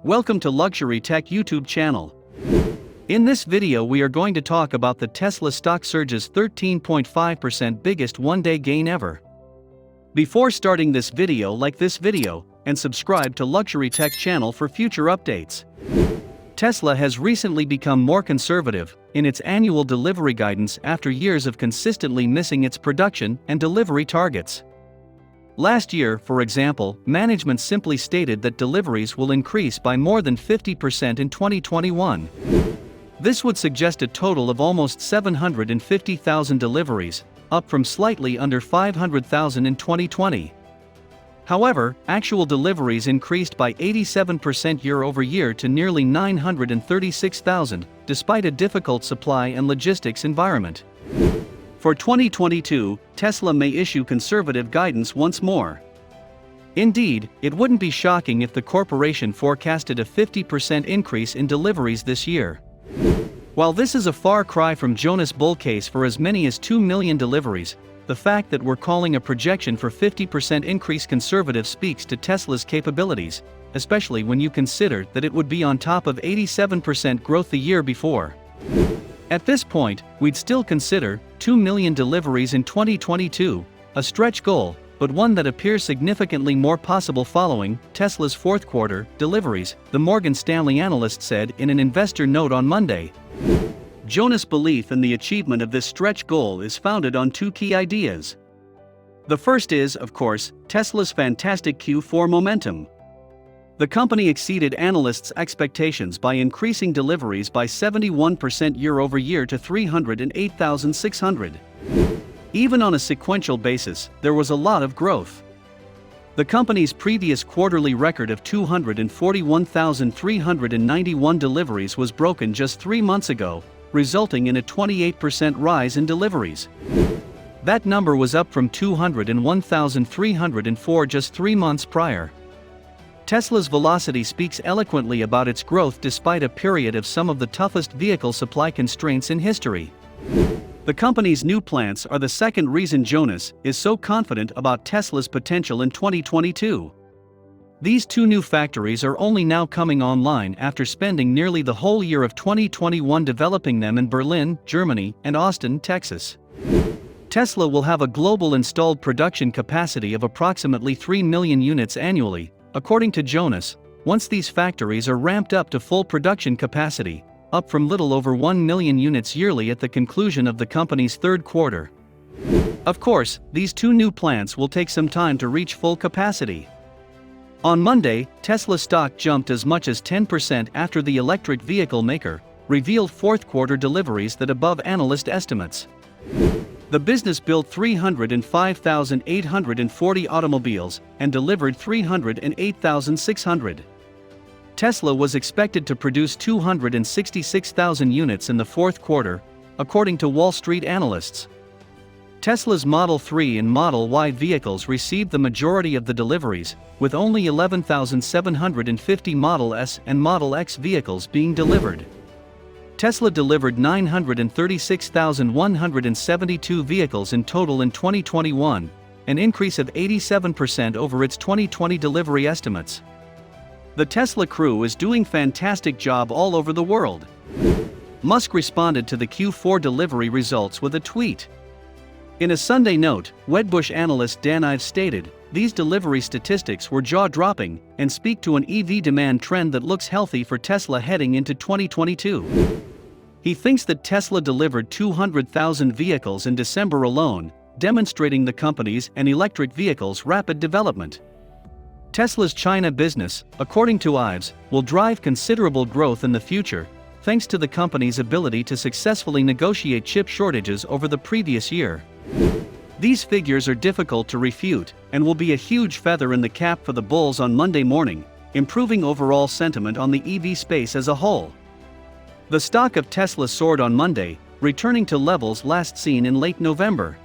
Welcome to Luxury Tech YouTube channel. In this video we are going to talk about the Tesla stock surge's 13.5% biggest one-day gain ever. Before starting this video, like this video, and subscribe to Luxury Tech channel for future updates. Tesla has recently become more conservative in its annual delivery guidance after years of consistently missing its production and delivery targets. Last year, for example, management simply stated that deliveries will increase by more than 50% in 2021. This would suggest a total of almost 750,000 deliveries, up from slightly under 500,000 in 2020. However, actual deliveries increased by 87% year-over-year to nearly 936,000, despite a difficult supply and logistics environment. For 2022, Tesla may issue conservative guidance once more. Indeed, it wouldn't be shocking if the corporation forecasted a 50% increase in deliveries this year. While this is a far cry from Jonas' bull case for as many as 2 million deliveries, the fact that we're calling a projection for 50% increase conservative speaks to Tesla's capabilities, especially when you consider that it would be on top of 87% growth the year before. At this point, we'd still consider 2 million deliveries in 2022 a stretch goal, but one that appears significantly more possible following Tesla's fourth quarter deliveries, the Morgan Stanley analyst said in an investor note on Monday. Jonas' belief in the achievement of this stretch goal is founded on two key ideas. The first is, of course, Tesla's fantastic Q4 momentum. The company exceeded analysts' expectations by increasing deliveries by 71% year-over-year to 308,600. Even on a sequential basis, there was a lot of growth. The company's previous quarterly record of 241,391 deliveries was broken just 3 months ago, resulting in a 28% rise in deliveries. That number was up from 201,304 just 3 months prior. Tesla's velocity speaks eloquently about its growth despite a period of some of the toughest vehicle supply constraints in history. The company's new plants are the second reason Jonas is so confident about Tesla's potential in 2022. These two new factories are only now coming online after spending nearly the whole year of 2021 developing them in Berlin, Germany, and Austin, Texas. Tesla will have a global installed production capacity of approximately 3 million units annually, according to Jonas, once these factories are ramped up to full production capacity, up from little over 1 million units yearly at the conclusion of the company's third quarter. Of course, these two new plants will take some time to reach full capacity. On Monday, Tesla stock jumped as much as 10% after the electric vehicle maker revealed fourth quarter deliveries that above analyst estimates. The business built 305,840 automobiles and delivered 308,600. Tesla was expected to produce 266,000 units in the fourth quarter, according to Wall Street analysts. Tesla's Model 3 and Model Y vehicles received the majority of the deliveries, with only 11,750 Model S and Model X vehicles being delivered. Tesla delivered 936,172 vehicles in total in 2021, an increase of 87% over its 2020 delivery estimates. The Tesla crew is doing fantastic job all over the world. Musk responded to the Q4 delivery results with a tweet. In a Sunday note, Wedbush analyst Dan Ives stated, "These delivery statistics were jaw-dropping and speak to an EV demand trend that looks healthy for Tesla heading into 2022. He thinks that Tesla delivered 200,000 vehicles in December alone, demonstrating the company's and electric vehicles' rapid development. Tesla's China business, according to Ives, will drive considerable growth in the future, thanks to the company's ability to successfully negotiate chip shortages over the previous year. These figures are difficult to refute and will be a huge feather in the cap for the bulls on Monday morning, improving overall sentiment on the EV space as a whole." The stock of Tesla soared on Monday, returning to levels last seen in late November.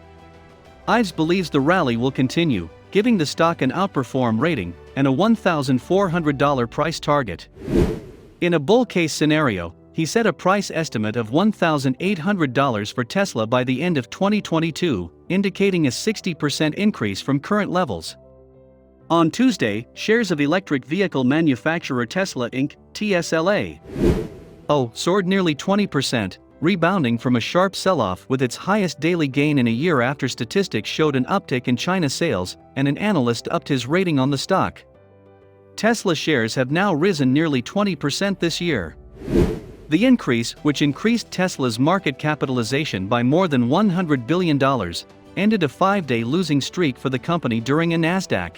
Ives believes the rally will continue, giving the stock an outperform rating and a $1,400 price target. In a bull case scenario, he set a price estimate of $1,800 for Tesla by the end of 2022, indicating a 60% increase from current levels. On Tuesday, shares of electric vehicle manufacturer Tesla Inc. (TSLA) soared nearly 20%, rebounding from a sharp sell-off with its highest daily gain in a year after statistics showed an uptick in China sales, and an analyst upped his rating on the stock. Tesla shares have now risen nearly 20% this year. The increase, which increased Tesla's market capitalization by more than $100 billion, ended a 5-day losing streak for the company during a Nasdaq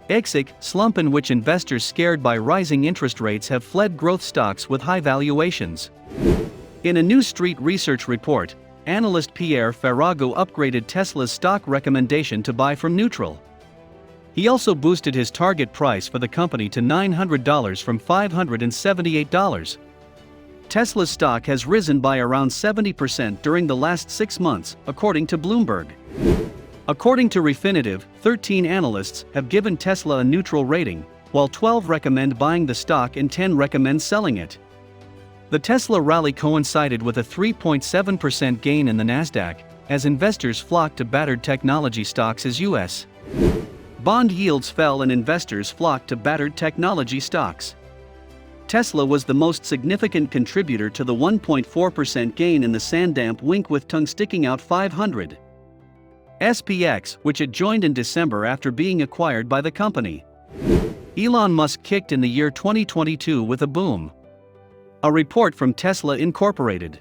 exit slump in which investors scared by rising interest rates have fled growth stocks with high valuations. In a New Street Research report, analyst Pierre Ferragu upgraded Tesla's stock recommendation to buy from neutral. He also boosted his target price for the company to $900 from $578. Tesla's stock has risen by around 70% during the last 6 months, according to Bloomberg. According to Refinitiv, 13 analysts have given Tesla a neutral rating, while 12 recommend buying the stock and 10 recommend selling it. The Tesla rally coincided with a 3.7% gain in the Nasdaq, as investors flocked to battered technology stocks as U.S. bond yields fell and investors flocked to battered technology stocks. Tesla was the most significant contributor to the 1.4% gain in the Sandamp Wink with tongue sticking out 500. SPX, which it joined in December after being acquired by the company. Elon Musk kicked in the year 2022 with a boom. A report from Tesla Incorporated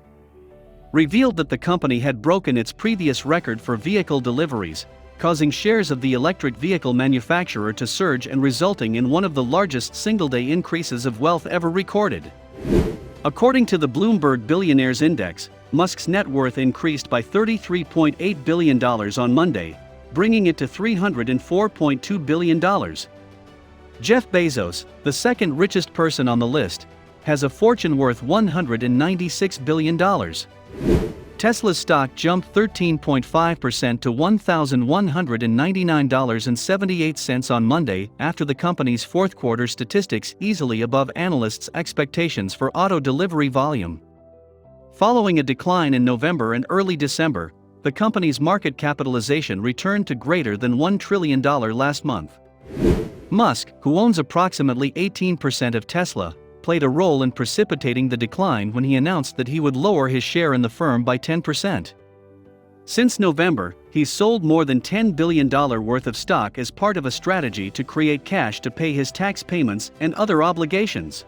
revealed that the company had broken its previous record for vehicle deliveries, causing shares of the electric vehicle manufacturer to surge and resulting in one of the largest single-day increases of wealth ever recorded. According to the Bloomberg Billionaires Index, Musk's net worth increased by $33.8 billion on Monday, bringing it to $304.2 billion. Jeff Bezos, the second richest person on the list, has a fortune worth $196 billion. Tesla's stock jumped 13.5% to $1,199.78 on Monday after the company's fourth-quarter statistics easily above analysts' expectations for auto delivery volume. Following a decline in November and early December, the company's market capitalization returned to greater than $1 trillion last month. Musk, who owns approximately 18% of Tesla, played a role in precipitating the decline when he announced that he would lower his share in the firm by 10%. Since November, he's sold more than $10 billion worth of stock as part of a strategy to create cash to pay his tax payments and other obligations.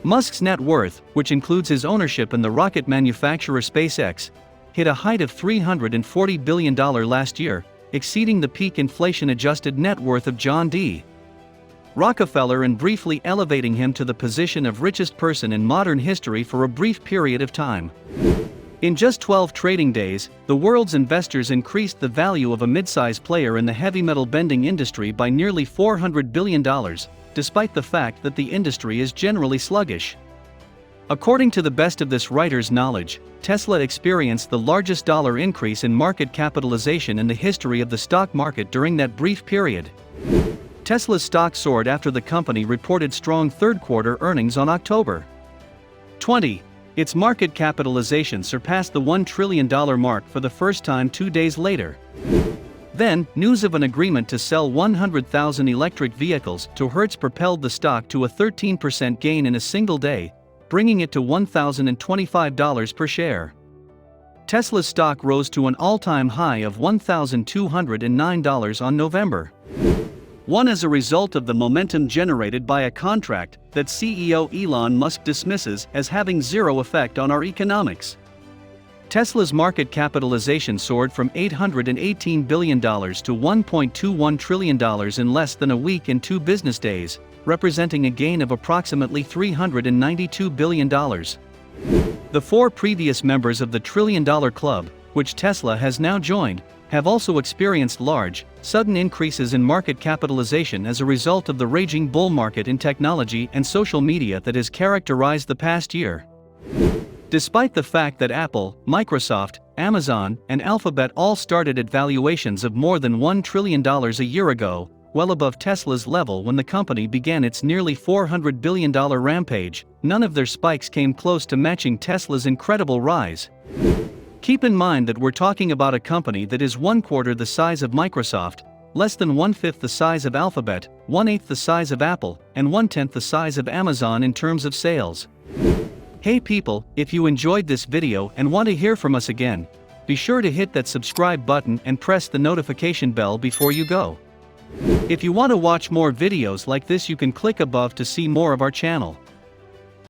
Musk's net worth, which includes his ownership in the rocket manufacturer SpaceX, hit a height of $340 billion last year, exceeding the peak inflation-adjusted net worth of John D. Rockefeller and briefly elevating him to the position of richest person in modern history for a brief period of time. In just 12 trading days, the world's investors increased the value of a mid-size player in the heavy metal bending industry by nearly $400 billion, despite the fact that the industry is generally sluggish. According to the best of this writer's knowledge, Tesla experienced the largest dollar increase in market capitalization in the history of the stock market during that brief period. Tesla's stock soared after the company reported strong third-quarter earnings on October 20. Its market capitalization surpassed the $1 trillion mark for the first time 2 days later. Then, news of an agreement to sell 100,000 electric vehicles to Hertz propelled the stock to a 13% gain in a single day, bringing it to $1,025 per share. Tesla's stock rose to an all-time high of $1,209 on November 1 as a result of the momentum generated by a contract that CEO Elon Musk dismisses as having zero effect on our economics. Tesla's market capitalization soared from $818 billion to $1.21 trillion in less than a week in 2 business days, representing a gain of approximately $392 billion. The 4 previous members of the trillion-dollar club, which Tesla has now joined, have also experienced large, sudden increases in market capitalization as a result of the raging bull market in technology and social media that has characterized the past year. Despite the fact that Apple, Microsoft, Amazon, and Alphabet all started at valuations of more than $1 trillion a year ago, well above Tesla's level when the company began its nearly $400 billion rampage, none of their spikes came close to matching Tesla's incredible rise. Keep in mind that we're talking about a company that is 1/4 the size of Microsoft, less than 1/5 the size of Alphabet, 1/8 the size of Apple, and 1/10 the size of Amazon in terms of sales. Hey people, if you enjoyed this video and want to hear from us again, be sure to hit that subscribe button and press the notification bell before you go. If you want to watch more videos like this, you can click above to see more of our channel.